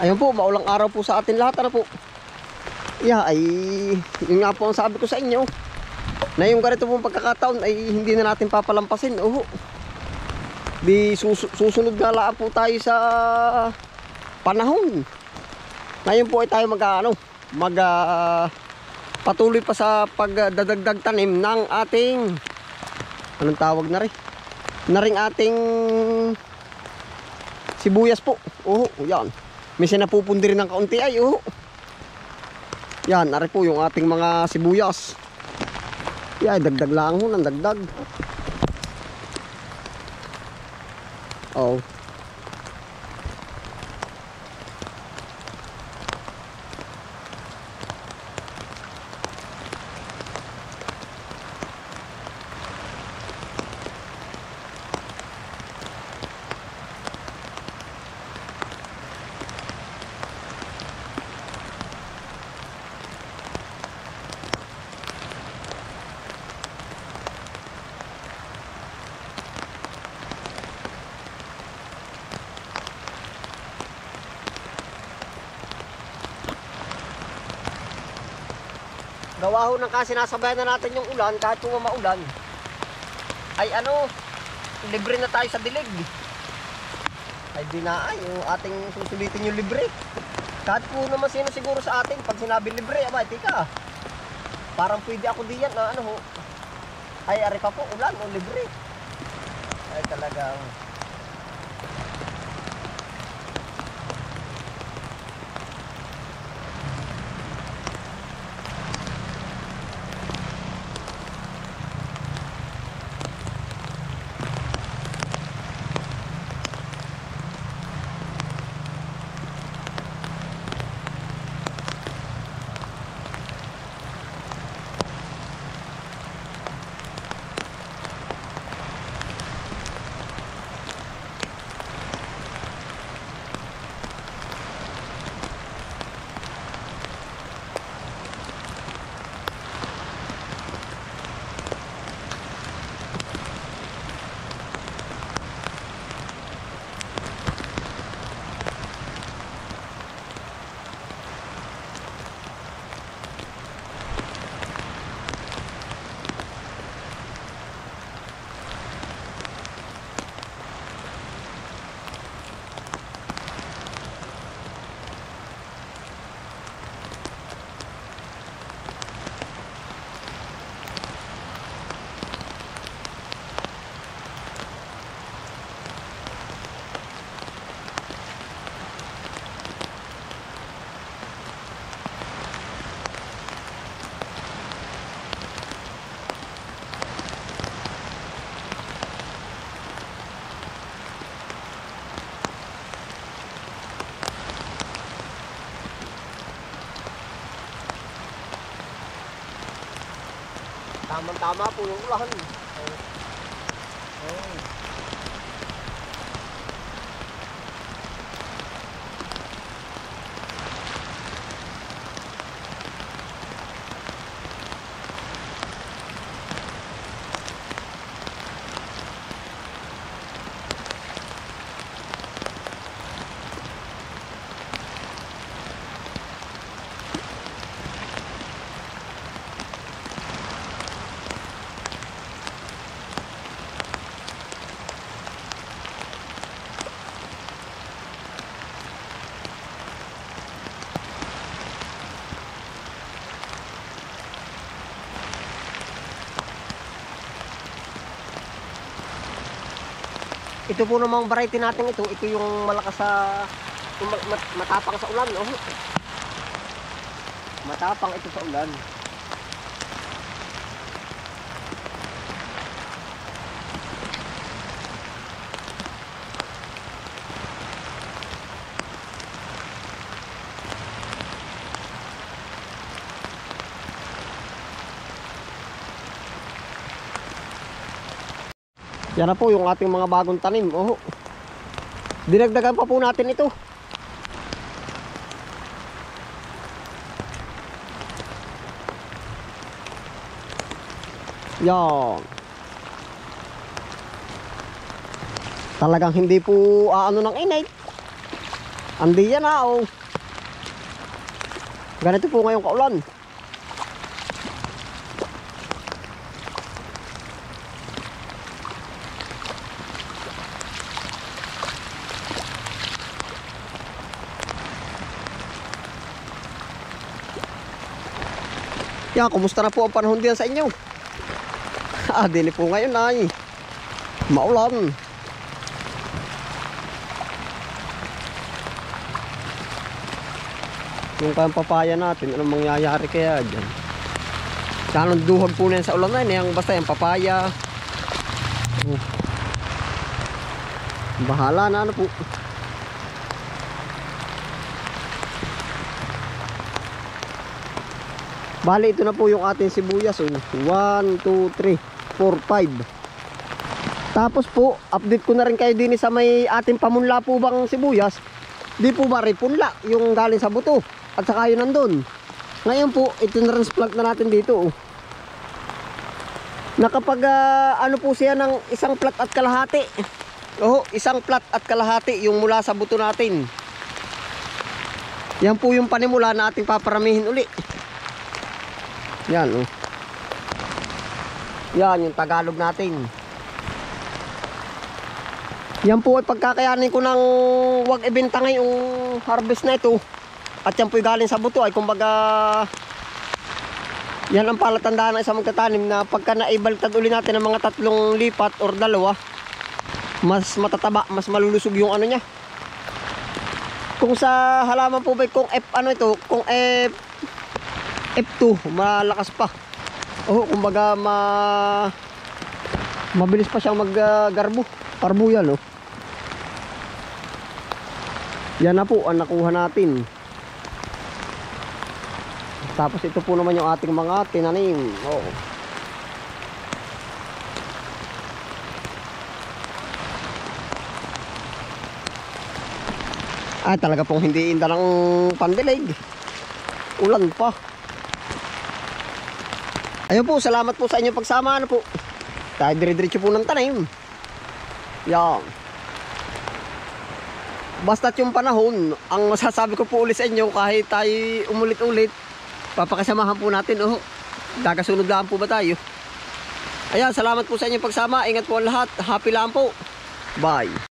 Ayun po, maulang araw po sa atin lahat. Ano po? Yeah, ay yun nga po ang sabi ko sa inyo. Na yung ganito pong pagkakataon ay hindi na natin papalampasin. Di susunod nga laan po tayo sa panahon. Ngayon po ay tayo patuloy pa sa pagdadagdag tanim ng ating anong tawag na rin? Naring ating sibuyas po. Yan. Minsan napupundi rin ng kaunti ay. Yan, ari po yung ating mga sibuyas. Yan, dagdag lang ho ng dagdag. Gawa ho ng kasi sinasabayan na natin yung ulan, kahit kung maulan ay libre na tayo sa dilig. Ay di na yung ating susulitin yung libre. Kahit po naman sino siguro sa atin pag sinabi libre, tika, parang pwede ako diyan na ay ari pa po ulan o libre. Ay talagang tamang-tama po yung ulan. Ito po namang variety natin ito yung malakas matapang sa ulan. Matapang ito sa ulan. Yan na po yung ating mga bagong tanim. Dinagdagan pa po natin ito. Yan. Talagang hindi po ng init. Andi yan na oh. Ganito po ngayong kaulan. Yan, kumusta na po ang panahon diyan sa inyo? Dili po ngayon ay maulan. Yung kayang papaya natin, anong mangyayari kaya dyan? Sanang duhag po na yan sa ulan na yan, basta yung papaya. Bahala na ano po. Bali, ito na po yung ating sibuyas. 1, 2, 3, 4, 5. Tapos po, update ko na rin kayo din sa may ating pamunla po bang sibuyas. Di po ba rin punla yung galing sa buto. At saka yun nandun. Ngayon po, itinransplant na natin dito. Nakapag ano po siya ng isang plat at kalahati. Isang plat at kalahati yung mula sa buto natin. Yan po yung panimula na ating paparamihin uli. Yan Yan yung Tagalog natin. Yan po ay pagkakayanin ko ng wag ibenta ngayong harvest na ito. At yan po galing sa buto ay kumbaga yan ang palatandaan ng isang magtatanim na pagka naibaltad uli natin ng mga 3 lipat or 2, mas matataba, mas malulusog yung ano niya. Kung sa halaman po ba kung kung F2 malakas pa. Kumbaga mabilis pa siyang maggarbo. Parbo yan Yan na po ang nakuha natin. Tapos ito po naman yung ating mga tinanim. Ay talaga pong hindi inda ng pandilig. Ulan pa. Ayun po, salamat po sa inyong pagsama. Ano po? Tayo dire-diretso po ng tanim. Yan. Basta't yung panahon, ang masasabi ko po ulit sa inyo, kahit tayo umulit-ulit, papakasamahan po natin. Gagasunod lang po ba tayo? Ayan, salamat po sa inyong pagsama. Ingat po ang lahat. Happy lang po. Bye.